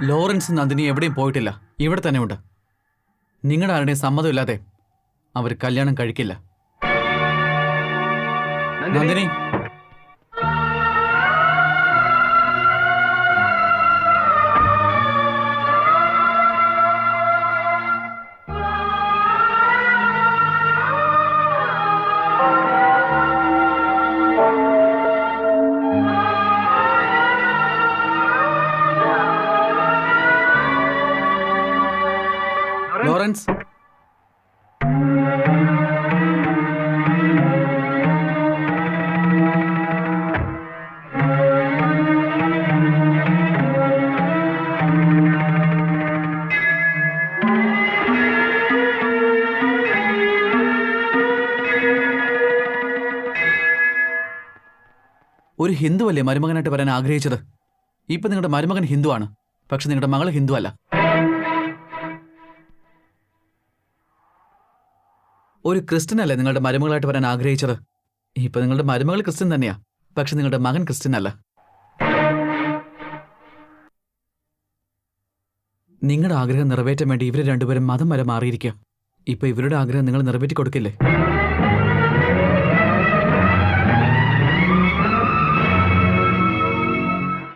Lawrence Nandini എവിടെയും പോയിട്ടില്ല, ഇവിടെ തന്നെ ഉണ്ട്. നിങ്ങളുടെ ആരുടെയും സമ്മതമില്ലാതെ അവർ കല്യാണം കഴിക്കില്ല. നന്ദിനി, ലോറൻസ്, ഒരു ഹിന്ദുവല്ലേ മരുമകനായിട്ട് വരാൻ ആഗ്രഹിച്ചത്? ഇപ്പൊ നിങ്ങളുടെ മരുമകൻ ഹിന്ദുവാണ്, പക്ഷെ നിങ്ങളുടെ മകൾ ഹിന്ദു അല്ല. ഒരു ക്രിസ്ത്യൻ അല്ലേ നിങ്ങളുടെ മരുമകളായിട്ട് വരാൻ ആഗ്രഹിച്ചത്? ഇപ്പൊ നിങ്ങളുടെ മരുമകൾ ക്രിസ്ത്യൻ തന്നെയാ, പക്ഷെ നിങ്ങളുടെ മകൻ ക്രിസ്ത്യൻ അല്ല. നിങ്ങളുടെ ആഗ്രഹം നിറവേറ്റാൻ വേണ്ടി ഇവര് രണ്ടുപേരും മതം വരെ മാറിയിരിക്കുക. ഇപ്പൊ ഇവരുടെ ആഗ്രഹം നിങ്ങൾ നിറവേറ്റി കൊടുക്കില്ലേ?